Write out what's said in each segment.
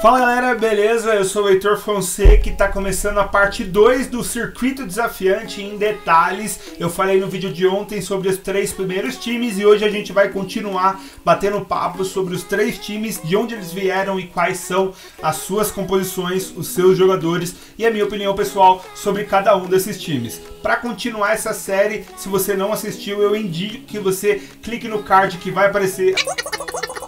Fala galera, beleza? Eu sou o Heitor Fonseca e tá começando a parte 2 do Circuito Desafiante em detalhes. Eu falei no vídeo de ontem sobre os 3 primeiros times e hoje a gente vai continuar batendo papo sobre os 3 times, de onde eles vieram e quais são as suas composições, os seus jogadores e a minha opinião pessoal sobre cada um desses times. Para continuar essa série, se você não assistiu, eu indico que você clique no card que vai aparecer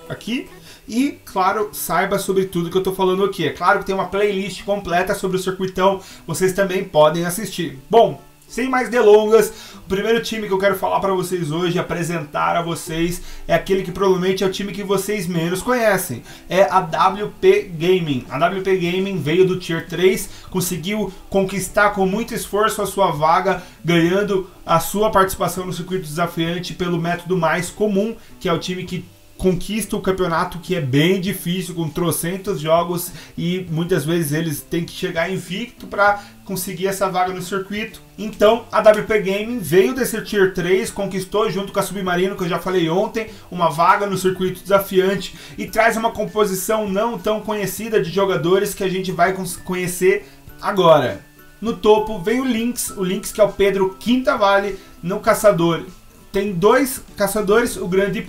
aqui. E, claro, saiba sobre tudo que eu tô falando aqui. É claro que tem uma playlist completa sobre o circuitão, vocês também podem assistir. Bom, sem mais delongas, o primeiro time que eu quero falar para vocês hoje, apresentar a vocês, é aquele que provavelmente é o time que vocês menos conhecem. É a WP Gaming. A WP Gaming veio do Tier 3, conseguiu conquistar com muito esforço a sua vaga, ganhando a sua participação no circuito desafiante pelo método mais comum, que é o time que conquista o campeonato, que é bem difícil, com trocentos jogos, e muitas vezes eles têm que chegar invicto para conseguir essa vaga no circuito. Então a WP Gaming veio desse Tier 3, conquistou junto com a Submarino, que eu já falei ontem, uma vaga no circuito desafiante e traz uma composição não tão conhecida de jogadores que a gente vai conhecer agora. No topo vem o Lynx que é o Pedro Quintavalle. No caçador tem 2 caçadores, o grande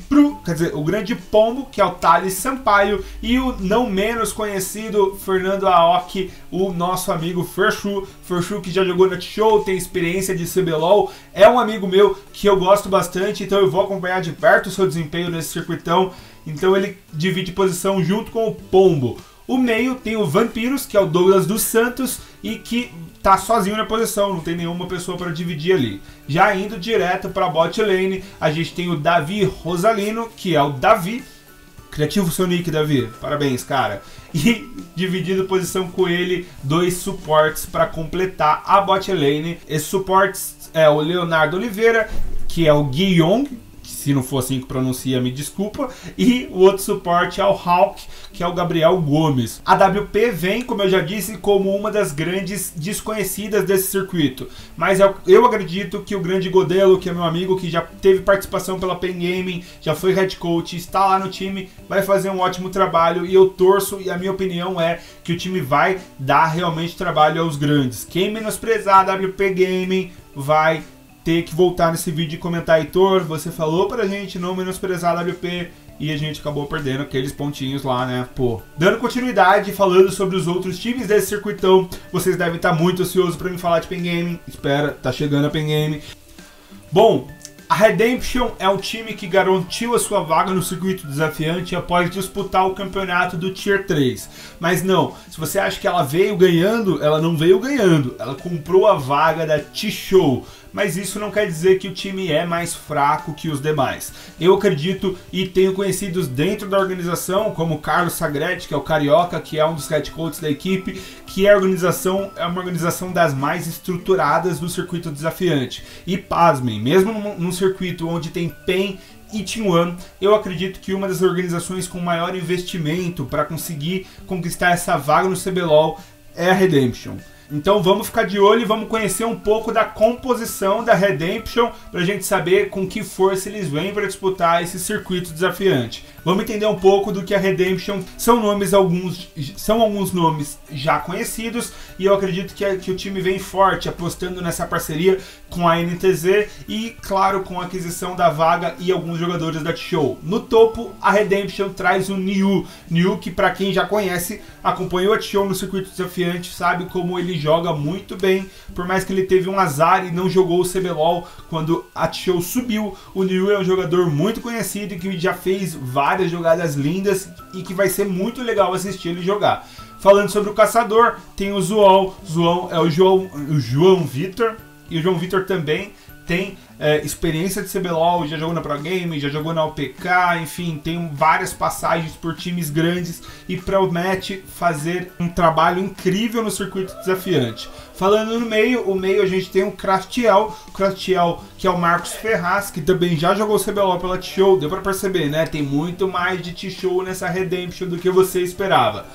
o grande pombo, que é o Thales Sampaio, e o não menos conhecido Fernando Aoki, o nosso amigo Fershu, que já jogou na T-Show, tem experiência de CBLOL, é um amigo meu que eu gosto bastante, então eu vou acompanhar de perto o seu desempenho nesse circuitão. Então ele divide posição junto com o pombo. O meio tem o Vampiros, que é o Douglas dos Santos, e que tá sozinho na posição, não tem nenhuma pessoa para dividir ali. Já indo direto para a bot lane, a gente tem o Davi Rosalino, que é o Davi. Criativo seu nick, Davi. Parabéns, cara. E dividindo posição com ele, 2 suportes para completar a bot lane. Esses suportes é o Leonardo Oliveira, que é o Guiyong, se não for assim que pronuncia, me desculpa. E o outro suporte é o Hawk, que é o Gabriel Gomes. A WP vem, como eu já disse, como uma das grandes desconhecidas desse circuito. Mas eu acredito que o grande Godelo, que é meu amigo, que já teve participação pela Pen Gaming, já foi head coach, está lá no time, vai fazer um ótimo trabalho. E eu torço, e a minha opinião é que o time vai dar realmente trabalho aos grandes. Quem menosprezar a WP Gaming vai ter que voltar nesse vídeo e comentar: Heitor, você falou pra gente não menosprezar a WP e a gente acabou perdendo aqueles pontinhos lá, né? Pô. Dando continuidade, falando sobre os outros times desse circuitão, vocês devem estar muito ansiosos pra me falar de Pen Gaming. Espera, tá chegando a Pen Gaming. Bom, a Redemption é um time que garantiu a sua vaga no circuito desafiante após disputar o campeonato do Tier 3. Mas não, se você acha que ela veio ganhando, ela não veio ganhando. Ela comprou a vaga da T-Show. Mas isso não quer dizer que o time é mais fraco que os demais. Eu acredito e tenho conhecidos dentro da organização, como o Carlos Sagretti, que é o Carioca, que é um dos head coaches da equipe, que a organização é uma organização das mais estruturadas do circuito desafiante. E pasmem, mesmo num circuito onde tem PEN e Team One, eu acredito que uma das organizações com maior investimento para conseguir conquistar essa vaga no CBLOL é a Redemption. Então vamos ficar de olho e vamos conhecer um pouco da composição da Redemption para a gente saber com que força eles vêm para disputar esse circuito desafiante. Vamos entender um pouco do que a Redemption são alguns nomes já conhecidos, e eu acredito que o time vem forte, apostando nessa parceria com a NTZ e, claro, com a aquisição da vaga e alguns jogadores da T-Show. No topo, a Redemption traz o Niu, que para quem já conhece, acompanhou a T-Show no circuito desafiante, sabe como ele joga muito bem. Por mais que ele teve um azar e não jogou o CBLOL quando a T-Show subiu, o Niu é um jogador muito conhecido e que já fez várias jogadas lindas e que vai ser muito legal assistir ele jogar. Falando sobre o caçador, tem o João é o João Vitor, e o João Vitor também tem experiência de CBLOL, já jogou na Pro Game, já jogou na UPK, enfim, tem várias passagens por times grandes e promete fazer um trabalho incrível no circuito desafiante. Falando no meio, o meio a gente tem o Crastiel, que é o Marcos Ferraz, que também já jogou CBLOL pela T-Show, deu pra perceber, né? Tem muito mais de T-Show nessa Redemption do que você esperava.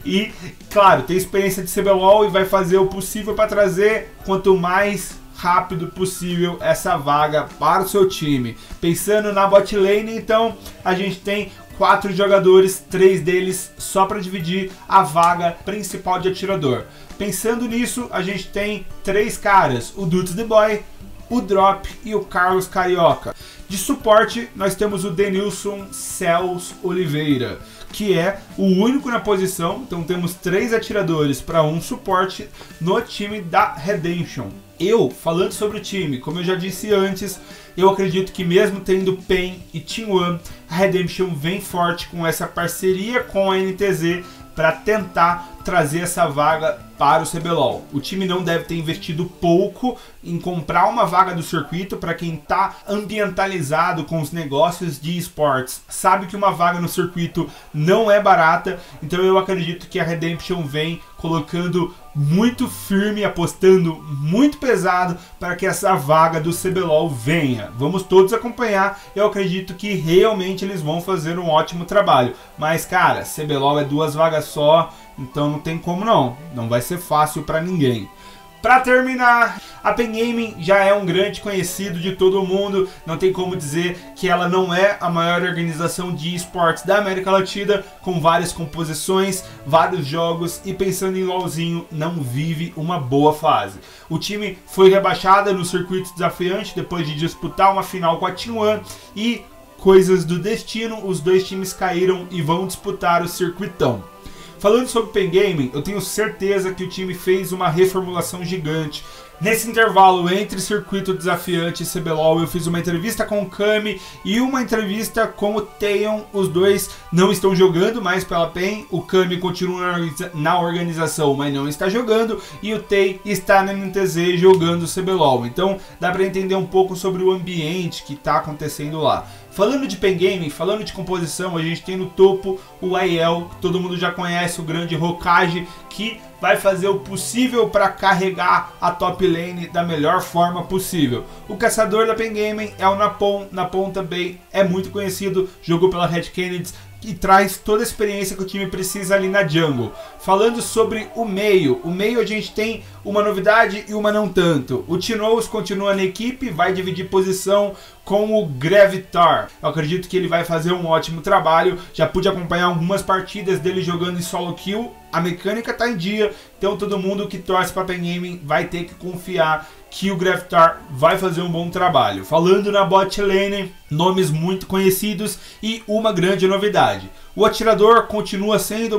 E, claro, tem experiência de CBLOL e vai fazer o possível para trazer quanto mais rápido possível essa vaga para o seu time. Pensando na bot lane, então, a gente tem 4 jogadores, 3 deles só para dividir a vaga principal de atirador. Pensando nisso, a gente tem 3 caras, o Dudes The Boy, o Drop e o Carlos Carioca. De suporte, nós temos o Denilson Cels Oliveira, que é o único na posição, então temos 3 atiradores para um suporte no time da Redemption. Falando sobre o time, como eu já disse antes, eu acredito que mesmo tendo PEN e T1, a Redemption vem forte com essa parceria com a NTZ para tentar trazer essa vaga para o CBLOL. O time não deve ter investido pouco em comprar uma vaga do circuito. Para quem está ambientalizado com os negócios de esportes, sabe que uma vaga no circuito não é barata, então eu acredito que a Redemption vem colocando muito firme, apostando muito pesado para que essa vaga do CBLOL venha. Vamos todos acompanhar, eu acredito que realmente eles vão fazer um ótimo trabalho. Mas cara, CBLOL é 2 vagas só, então não tem como não vai ser fácil para ninguém. Para terminar, a PEN Gaming já é um grande conhecido de todo mundo, não tem como dizer que ela não é a maior organização de esportes da América Latina, com várias composições, vários jogos, e pensando em LoLzinho, não vive uma boa fase. O time foi rebaixado no circuito desafiante depois de disputar uma final com a T1 e coisas do destino, os 2 times caíram e vão disputar o circuitão. Falando sobre PEN Gaming, eu tenho certeza que o time fez uma reformulação gigante. Nesse intervalo entre circuito desafiante e CBLOL, eu fiz uma entrevista com o Kami e uma entrevista com o Taeyeon. Os 2 não estão jogando mais pela PEN. O Kami continua na organização, mas não está jogando. E o Tae está na NTZ jogando CBLOL. Então dá para entender um pouco sobre o ambiente que está acontecendo lá. Falando de PEN Gaming, falando de composição, a gente tem no topo o Aiel, que todo mundo já conhece, o grande Hokage, que vai fazer o possível para carregar a top lane da melhor forma possível. O caçador da PEN Gaming é o Napon. Napon também é muito conhecido, jogou pela Red Kennedy e traz toda a experiência que o time precisa ali na jungle. Falando sobre o meio a gente tem uma novidade e uma não tanto. O Tinoz continua na equipe, vai dividir posição com o Gravitar. Eu acredito que ele vai fazer um ótimo trabalho, já pude acompanhar algumas partidas dele jogando em solo kill, a mecânica tá em dia, então todo mundo que torce para PEN Gaming vai ter que confiar que o Gravitar vai fazer um bom trabalho. Falando na bot lane, nomes muito conhecidos e uma grande novidade. O atirador continua sendo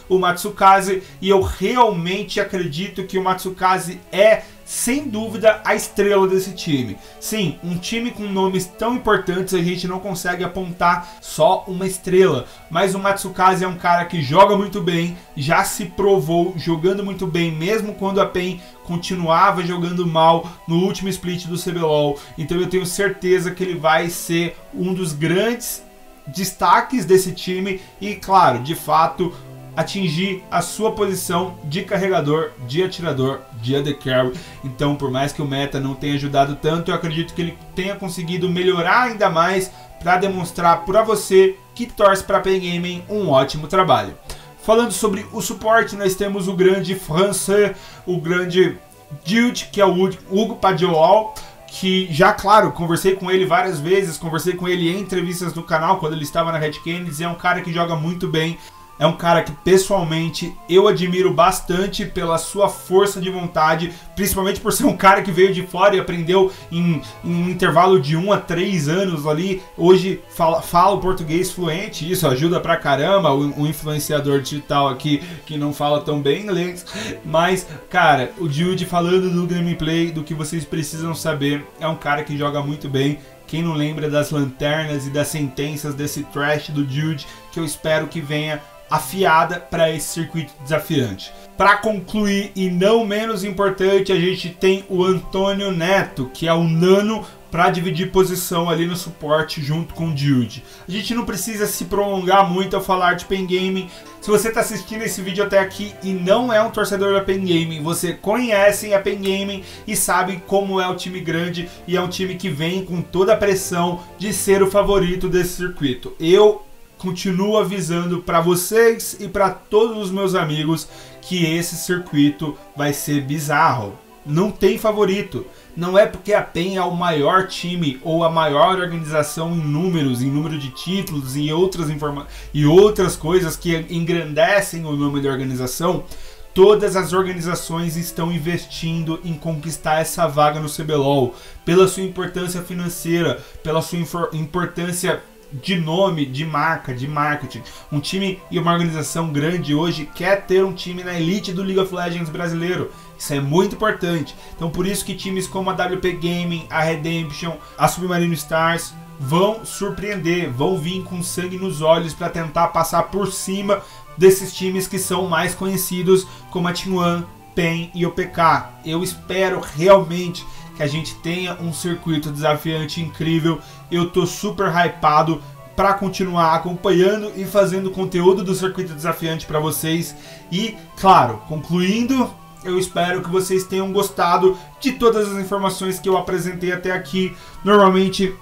o Matsukaze, e eu realmente acredito que o Matsukaze é, sem dúvida, a estrela desse time. Sim, um time com nomes tão importantes, a gente não consegue apontar só uma estrela, mas o Matsukaze é um cara que joga muito bem, já se provou jogando muito bem, mesmo quando a PEN continuava jogando mal no último split do CBLOL. Então eu tenho certeza que ele vai ser um dos grandes destaques desse time e, claro, de fato, atingir a sua posição de carregador, de atirador, de AD Carry. Então, por mais que o meta não tenha ajudado tanto, eu acredito que ele tenha conseguido melhorar ainda mais para demonstrar para você que torce para a PEN Gaming um ótimo trabalho. Falando sobre o suporte, nós temos o grande francês, o grande Dude, que é o Hugo Padioal, que já, claro, conversei com ele várias vezes, conversei com ele em entrevistas no canal quando ele estava na Red Kennedy. É um cara que joga muito bem, é um cara que pessoalmente eu admiro bastante pela sua força de vontade, principalmente por ser um cara que veio de fora e aprendeu em um intervalo de 1 a 3 anos ali. Hoje fala o português fluente, isso ajuda pra caramba, o influenciador digital aqui que não fala tão bem inglês. Mas, cara, o Dude, falando do gameplay, do que vocês precisam saber, é um cara que joga muito bem. Quem não lembra das lanternas e das sentenças desse trash do Dude, que eu espero que venha afiada para esse circuito desafiante. Para concluir, e não menos importante, a gente tem o Antônio Neto, que é o Nano, para dividir posição ali no suporte junto com o Dude. A gente não precisa se prolongar muito ao falar de PEN Gaming. Se você está assistindo esse vídeo até aqui e não é um torcedor da PEN Gaming, você conhece a PEN Gaming e sabe como é o time grande, e é um time que vem com toda a pressão de ser o favorito desse circuito. Eu continuo avisando para vocês e para todos os meus amigos que esse circuito vai ser bizarro. Não tem favorito. Não é porque a PEN é o maior time ou a maior organização em números, em número de títulos e outras coisas que engrandecem o nome da organização. Todas as organizações estão investindo em conquistar essa vaga no CBLOL, pela sua importância financeira, pela sua importância de nome, de marca, de marketing. Um time e uma organização grande hoje quer ter um time na elite do League of Legends brasileiro. Isso é muito importante. Então por isso que times como a WP Gaming, a Redemption, a Submarino Stars vão surpreender, vão vir com sangue nos olhos para tentar passar por cima desses times que são mais conhecidos como a T1, PEN e OPK. Eu espero realmente que a gente tenha um circuito desafiante incrível. Eu tô super hypado para continuar acompanhando e fazendo conteúdo do circuito desafiante para vocês. E, claro, concluindo, eu espero que vocês tenham gostado de todas as informações que eu apresentei até aqui. Normalmente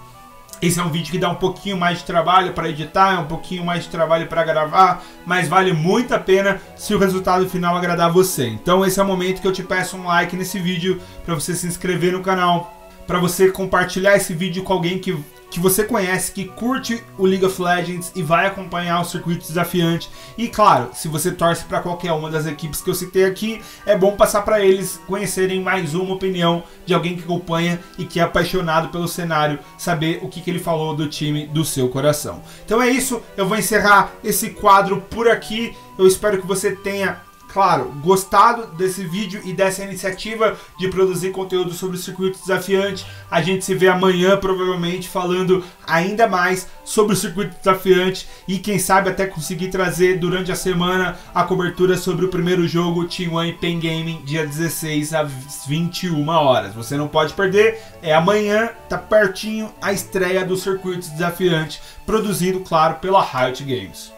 esse é um vídeo que dá um pouquinho mais de trabalho para editar, é um pouquinho mais de trabalho para gravar, mas vale muito a pena se o resultado final agradar você. Então esse é o momento que eu te peço um like nesse vídeo, para você se inscrever no canal, para você compartilhar esse vídeo com alguém que você conhece, que curte o League of Legends e vai acompanhar o circuito desafiante. E claro, se você torce para qualquer uma das equipes que eu citei aqui, é bom passar para eles conhecerem mais uma opinião de alguém que acompanha e que é apaixonado pelo cenário, saber o que ele falou do time do seu coração. Então é isso, eu vou encerrar esse quadro por aqui. Eu espero que você tenha, claro, gostado desse vídeo e dessa iniciativa de produzir conteúdo sobre o circuito desafiante. A gente se vê amanhã, provavelmente, falando ainda mais sobre o circuito desafiante e quem sabe até conseguir trazer durante a semana a cobertura sobre o primeiro jogo T1 e PEN Gaming, dia 16 às 21 horas. Você não pode perder, é amanhã, tá pertinho a estreia do circuito desafiante, produzido, claro, pela Riot Games.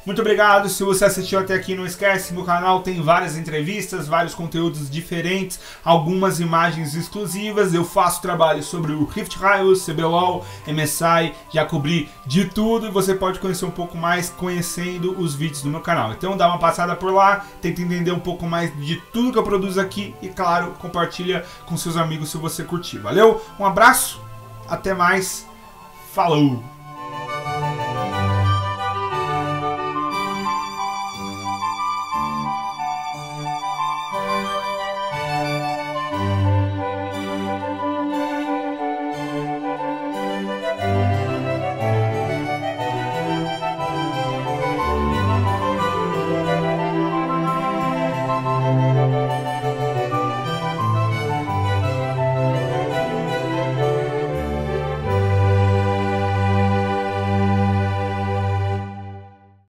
Muito obrigado, se você assistiu até aqui, não esquece, no canal tem várias entrevistas, vários conteúdos diferentes, algumas imagens exclusivas. Eu faço trabalho sobre o Rift Rivals, CBLOL, MSI, já cobri de tudo e você pode conhecer um pouco mais conhecendo os vídeos do meu canal. Então dá uma passada por lá, tenta entender um pouco mais de tudo que eu produzo aqui e claro, compartilha com seus amigos se você curtir. Valeu, um abraço, até mais, falou!